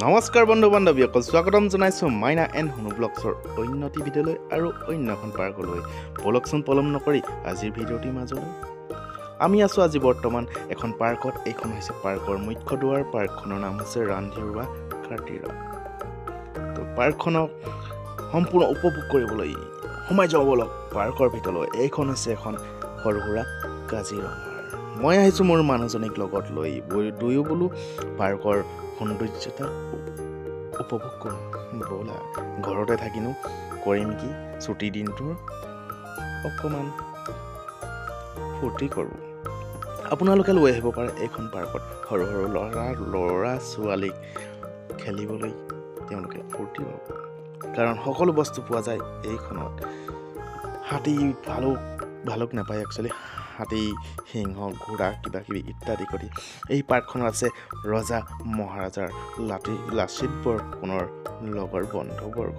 নমস্কাৰ বন্ধু বান্ধৱীসকল, স্বাগতম জনাইছোঁ মাইনা এণ্ড হুনু ব্লগছৰ অন্যটি ভিডিঅ'লৈ আৰু অন্য এখন পাৰ্কলৈ। বলকচোন পলম নকৰি আজিৰ ভিডিঅ'টিৰ মাজলৈ। আমি আছোঁ আজি বৰ্তমান এখন পাৰ্কত। এইখন হৈছে পাৰ্কৰ মুখ্য দুৱাৰ। পাৰ্কখনৰ নাম হৈছে ৰান্ধীৰুৱা কাৰ্তিৰা। তো পাৰ্কখনক সম্পূৰ্ণ উপভোগ কৰিবলৈ সোমাই যাব বলক পাৰ্কৰ ভিতৰলৈ। এইখন হৈছে এখন সৰু সুৰা কাজিৰঙা। মই আহিছোঁ মোৰ মানুহজনীক লগত লৈ, দুয়ো বোলো পাৰ্কৰ সৌন্দৰ্যতা উপভোগ কৰোঁ। ব'লা, ঘৰতে থাকিনো কৰিম কি, ছুটিৰ দিনটোৰ অকণমান ফূৰ্তি কৰোঁ। আপোনালোকে লৈ আহিব পাৰে এইখন পাৰ্কত সৰু সৰু ল'ৰা ছোৱালীক খেলিবলৈ। তেওঁলোকে ফূৰ্তি পাব, কাৰণ সকলো বস্তু পোৱা যায় এইখনত। হাতী ভালুক নাপায় একচুৱেলি। হাতী, সিংহ, ঘোঁৰা কিবা কিবি ইত্যাদি কৰি। এই পাৰ্কখনত আছে ৰজা মহাৰাজাৰ লাচিত বৰফুকনৰ লগৰ বন্ধুবৰ্গ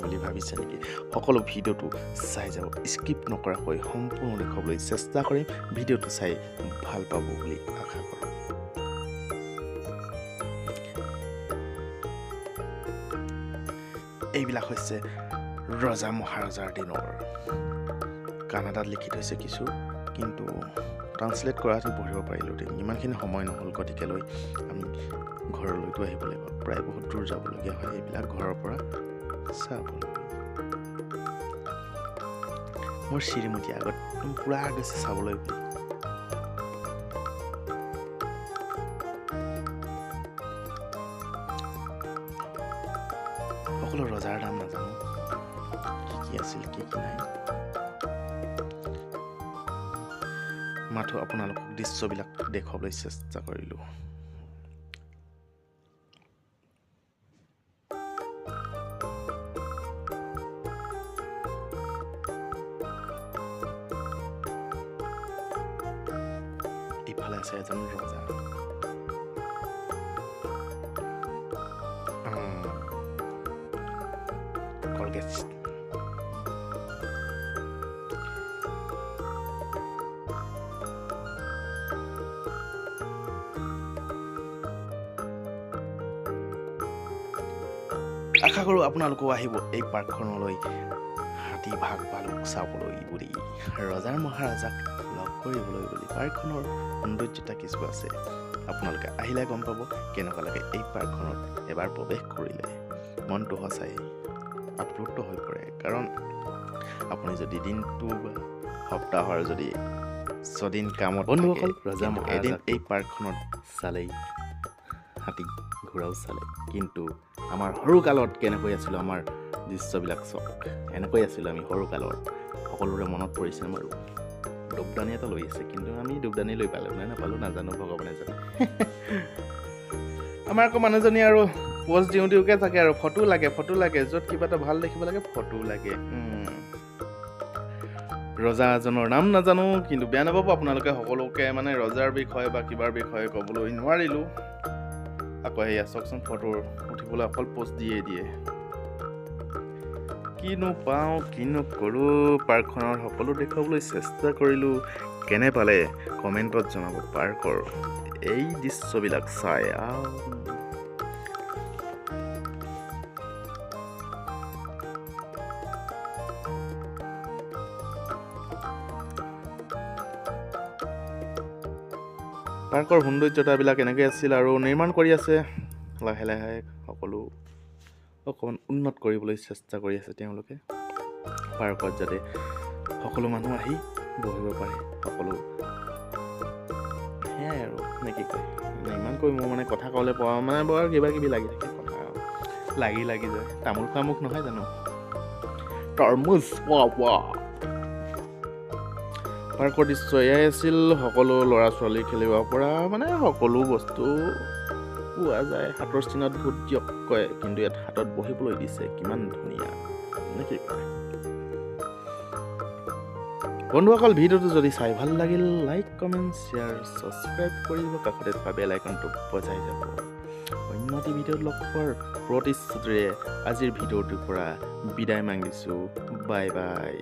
বুলি ভাবিছে নেকি? সকলো ভিডিঅ'টো চাই যাব, স্কিপ নকৰাকৈ সম্পূৰ্ণ দেখুৱাবলৈ চেষ্টা কৰিম। ভিডিঅ'টো চাই ভাল পাব বুলি আশা কৰোঁ। এইবিলাক হৈছে ৰজা মহাৰাজাৰ দিনৰ। কানাডাত লিখি থৈছে কিছু, কিন্তু ট্ৰান্সলেট কৰাটো পঢ়িব পাৰিলোঁ। ইমানখিনি সময় নহ'ল, গতিকে লৈ আমি ঘৰলৈতো আহিব লাগিব। প্ৰায় বহুত দূৰ যাবলগীয়া হয় এইবিলাক ঘৰৰ পৰা চাবলৈ। মোৰ শ্ৰীমতী আগত পূৰা গৈছে চাবলৈ বুলি। সকলো ৰজাৰ নাম নাজানো, কি আছিল কি নাই। মাথো আপোনালোকক দৃশ্যবিলাক দেখুৱাবলৈ চেষ্টা কৰিলোঁ। ইফালে আছে এজন ৰজা। কলগেট আশা কৰোঁ আপোনালোকেও আহিব এই পাৰ্কখনলৈ হাতী, ভাগ, ভালুক চাবলৈ বুলি, ৰজাৰ মহাৰাজাক লগ কৰিবলৈ বুলি। পাৰ্কখনৰ সৌন্দৰ্যতা কিছু আছে, আপোনালোকে আহিলে গম পাব কেনেকুৱা লাগে এই পাৰ্কখনত এবাৰ প্ৰৱেশ কৰিলে। মনটো সঁচাই আপ্লুত হৈ পৰে, কাৰণ আপুনি যদি দিনটো সপ্তাহৰ যদি 6 দিন কামত বন্ধুসকল, ৰজা এদিন এই পাৰ্কখনত চালেই হাতী ঘোঁৰাও চালে। কিন্তু আমাৰ সৰুকালত কেনেকৈ আছিলোঁ, আমাৰ দৃশ্যবিলাক চাওক, এনেকৈ আছিলোঁ আমি সৰুকালত। সকলোৰে মনত পৰিছে। আমাৰো দুবদানি এটা লৈ আছে, কিন্তু আমি দুবদানি লৈ পালোঁ নে নাপালোঁ নাজানো, ভগৱানে জানে। আমাৰ আকৌ মানুহজনী আৰু পষ্ট দিওঁকে থাকে আৰু ফটো লাগে, য'ত কিবা এটা ভাল দেখিব লাগে ফটো লাগে। ৰজা এজনৰ নাম নাজানো, কিন্তু বেয়া নাপাব আপোনালোকে। সকলোকে মানে ৰজাৰ বিষয়ে বা কিবাৰ বিষয়ে ক'বলৈ নোৱাৰিলোঁ। আকৌ সেয়া চাওকচোন, ফটো উঠিবলৈ অকল পষ্ট দিয়ে। কিনো পাওঁ কিনো কৰোঁ, পাৰ্কখনৰ সকলো দেখুৱাবলৈ চেষ্টা কৰিলোঁ। কেনে পালে কমেণ্টত জনাব। পাৰ্কৰ এই দৃশ্যবিলাক চাই পাৰ্কৰ সৌন্দৰ্যতাবিলাক এনেকৈ আছিল, আৰু নিৰ্মাণ কৰি আছে লাহে লাহে। সকলো অকণমান উন্নত কৰিবলৈ চেষ্টা কৰি আছে তেওঁলোকে পাৰ্কত, যাতে সকলো মানুহ আহি বহিব পাৰে। সকলো সেয়াই আৰু নে কি কয়, ইমানকৈ মোৰ মানে কথা ক'বলৈ পোৱা মানে বৰ কিবা কিবি লাগি থাকে, কথা লাগি যায়। তামোল খোৱা মুখ নহয় জানো, তৰমুজ পাৰ্কৰ দৃশ্য এয়াই আছিল। সকলো ল'ৰা ছোৱালী খেলিব পৰা মানে সকলো বস্তু পোৱা যায়। হাতৰ চিনত ভূত দিয়ক কয়, কিন্তু ইয়াত হাতত বহিবলৈ দিছে, কিমান ধুনীয়া নে কি কয়। বন্ধুসকল, ভিডিঅ'টো যদি চাই ভাল লাগিল, লাইক, কমেণ্ট, শ্বেয়াৰ, ছাবস্ক্ৰাইব কৰিব। কাষতে থকা বেল আইকনটো বজাই যাব। অন্যটি ভিডিঅ'ত লগ পোৱাৰ প্ৰতিশ্ৰুতিৰে আজিৰ ভিডিঅ'টোৰ পৰা বিদায় মাগিছোঁ। Bye bye.